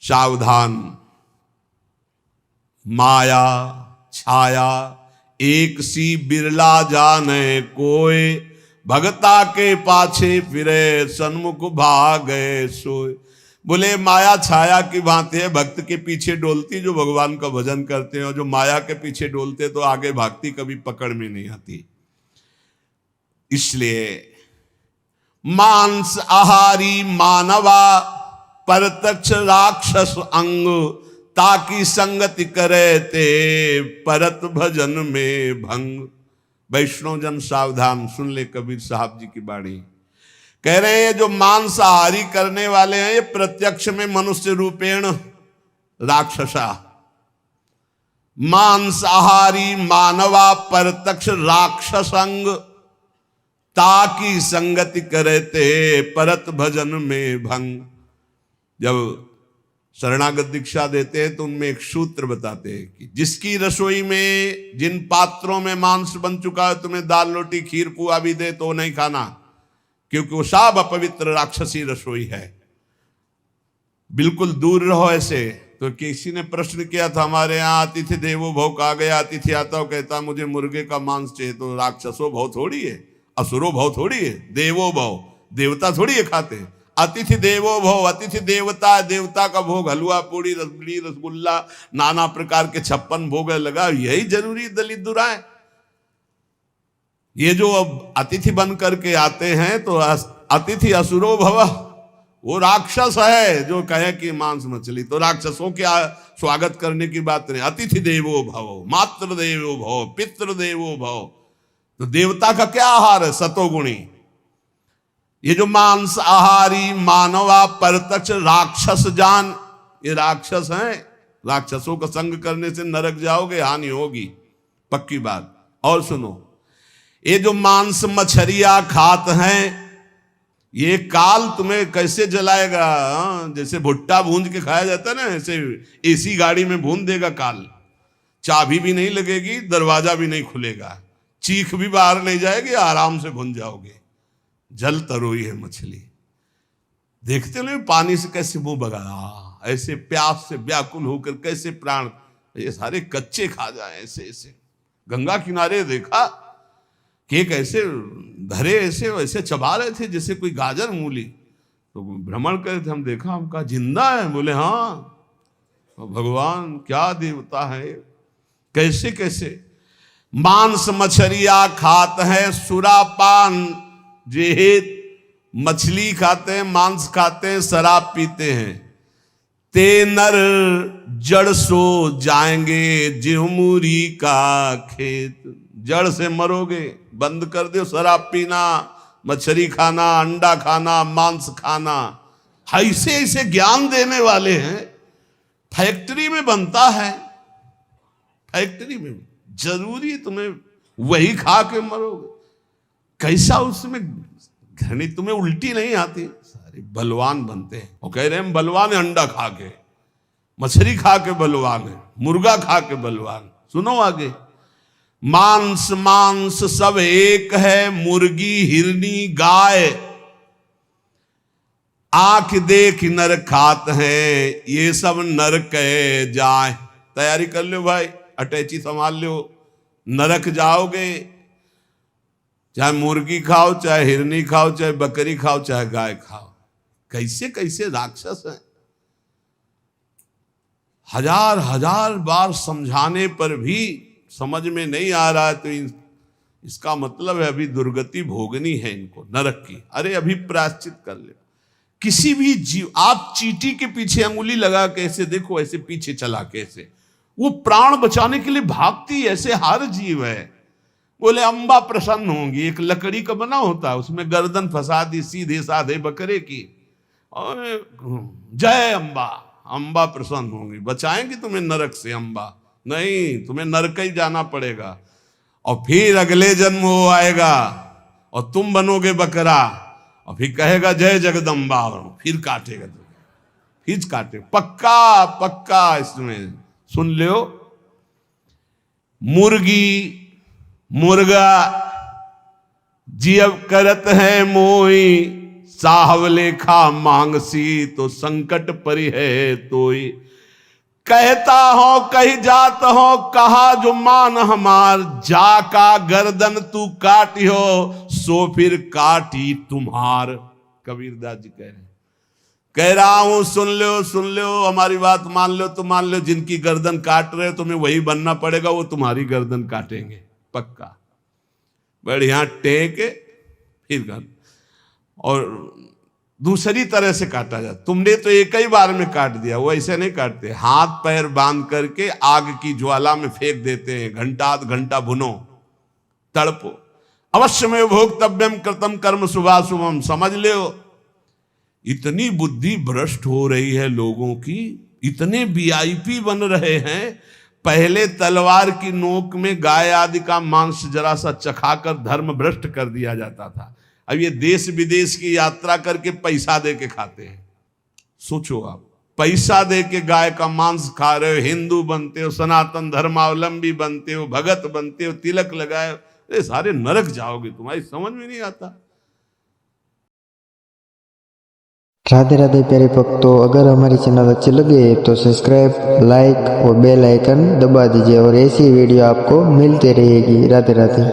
सावधान, माया छाया एक सी बिरला जाने कोय, भगता के पाछे फिरे सन्मुख भागे सोए। बोले माया छाया की भांति है, भक्त के पीछे डोलती जो भगवान का भजन करते हैं, और जो माया के पीछे डोलते तो आगे भागती कभी पकड़ में नहीं आती। इसलिए मांस आहारी मानवा परतक्ष राक्षस अंग, ताकि संगति करे ते परत भजन में भंग। वैष्णव जन सावधान, सुन ले कबीर साहब जी की बाणी। कह रहे हैं जो मांसाहारी करने वाले हैं ये प्रत्यक्ष में मनुष्य रूपेण राक्षसा। मांसाहारी मानवा परतक्ष राक्षसंग, ताकि संगति करे ते परत भजन में भंग। जब शरणागत दीक्षा देते हैं तो उनमें एक सूत्र बताते हैं कि जिसकी रसोई में जिन पात्रों में मांस बन चुका है, तुम्हें दाल रोटी खीर पुआ भी दे तो नहीं खाना, क्योंकि वो सब अपवित्र राक्षसी रसोई है। बिल्कुल दूर रहो ऐसे। तो किसी ने प्रश्न किया था, हमारे यहाँ अतिथि देवो भव कहा गया, अतिथि आता हो कहता मुझे मुर्गे का मांस चाहिए, तो राक्षसो भव थोड़ी है, असुरो भव थोड़ी है, देवो भव देवता थोड़ी है खाते। अतिथि देवो भव, अतिथि देवता, देवता का भोग हलवा पूड़ी रसगुल्ली रसगुल्ला नाना प्रकार के 56 भोग लगा, यही जरूरी दलित दुराए। ये जो अब अतिथि बन करके आते हैं तो अतिथि असुरो भव, वो राक्षस है जो कहे कि मांस मछली, तो राक्षसों के स्वागत करने की बात नहीं। अतिथि देवो भव, मातृ देवो भव, पितृ देवो भव, तो देवता का क्या आहार है? सतोगुणी। ये जो मांस आहारी मानवा परतक्ष राक्षस जान, ये राक्षस हैं। राक्षसों का संग करने से नरक जाओगे, हानि होगी, पक्की बात। और सुनो, ये जो मांस मछरिया खात हैं, ये काल तुम्हें कैसे जलाएगा? जैसे भुट्टा भूंज के खाया जाता है ना, ऐसे एसी गाड़ी में भून देगा काल। चाबी भी नहीं लगेगी, दरवाजा भी नहीं खुलेगा, चीख भी बाहर नहीं जाएगी, आराम से भून जाओगे। जल तरोई है मछली, देखते हो पानी से कैसे मुंह बगा, ऐसे प्यास से व्याकुल होकर कैसे प्राण, ये सारे कच्चे खा जाए ऐसे ऐसे। गंगा किनारे देखा कि कैसे धरे ऐसे वैसे चबा रहे थे जैसे कोई गाजर मूली। तो भ्रमण करे थे, हम देखा, हम कहा जिंदा है? बोले हाँ, भगवान क्या देवता है। कैसे कैसे मांस मछरिया खात है, सुरापान जेहित, मछली खाते हैं, मांस खाते हैं, शराब पीते हैं। ते नर जड़ सो जाएंगे जिहुमुरी का खेत, जड़ से मरोगे। बंद कर दो शराब पीना, मछली खाना, अंडा खाना, मांस खाना। ऐसे ऐसे ज्ञान देने वाले हैं। फैक्ट्री में बनता है, फैक्ट्री में जरूरी तुम्हें वही खा के मरोगे। कैसा उसमें घृणी, तुम्हें उल्टी नहीं आती? सारे बलवान बनते हैं। वो कह रहे हैं हम बलवान है, अंडा खा के, मछली खा के बलवान है, मुर्गा खा के बलवान। सुनो आगे, मांस मांस सब एक है, मुर्गी हिरनी गाय, आंख देख नर खात है, ये सब नर कहे जाए। तैयारी कर लो भाई, अटैची संभाल लो, नरक जाओगे। चाहे मुर्गी खाओ, चाहे हिरनी खाओ, चाहे बकरी खाओ, चाहे गाय खाओ। कैसे कैसे राक्षस हैं। हजार हजार बार समझाने पर भी समझ में नहीं आ रहा है, तो इसका मतलब है अभी दुर्गति भोगनी है इनको नरक की। अरे अभी प्रायश्चित कर ले। किसी भी जीव, आप चींटी के पीछे अंगुली लगा के ऐसे देखो, ऐसे पीछे चला के ऐसे, वो प्राण बचाने के लिए भागती, ऐसे हर जीव है। बोले अम्बा प्रसन्न होंगी, एक लकड़ी का बना होता है, उसमें गर्दन फंसा दी सीधे साधे बकरे की, और जय अम्बा, अम्बा प्रसन्न होंगी, बचाएंगी तुम्हें नरक से अम्बा। नहीं, तुम्हें नरक ही जाना पड़ेगा। और फिर अगले जन्म वो आएगा और तुम बनोगे बकरा, और फिर कहेगा जय जगदम्बा, फिर काटेगा तुम्हें, फिर काटे। पक्का पक्का इसमें सुन लो। मुर्गी मुर्गा जियब करत है मोई, साहब लेखा मांगसी तो संकट परि है तोई। कहता हो कही जात हो कहा जो मान हमार, जाका गर्दन तू काटी हो सो फिर काटी तुम्हार। कबीरदास जी कह रहा हूं सुन लो हमारी बात मान लो तो मान लो, जिनकी गर्दन काट रहे हो तुम्हें वही बनना पड़ेगा, वो तुम्हारी गर्दन काटेंगे पक्का। बढ़िया टेक फिर कर, और दूसरी तरह से काटा जाता। तुमने तो एक ही बार में काट दिया, वो ऐसे नहीं काटते, हाथ पैर बांध करके आग की ज्वाला में फेंक देते हैं, घंटा आध घंटा भुनो तड़पो। अवश्य में भोक्तव्यम कृतम कर्म शुभाशुभम। समझ लो इतनी बुद्धि भ्रष्ट हो रही है लोगों की, इतने वीआईपी बन रहे हैं। पहले तलवार की नोक में गाय आदि का मांस जरा सा चखाकर धर्म भ्रष्ट कर दिया जाता था, अब ये देश विदेश की यात्रा करके पैसा दे के खाते हैं। सोचो आप, पैसा दे के गाय का मांस खा रहे हो, हिंदू बनते हो, सनातन धर्मावलंबी बनते हो, भगत बनते हो, तिलक लगाए, अरे सारे नरक जाओगे, तुम्हारी समझ में नहीं आता। राधे राधे प्यारे भक्तों, अगर हमारी चैनल अच्छी लगे तो सब्सक्राइब, लाइक और बेल आइकन दबा दीजिए और ऐसी वीडियो आपको मिलती रहेगी। राधे राधे।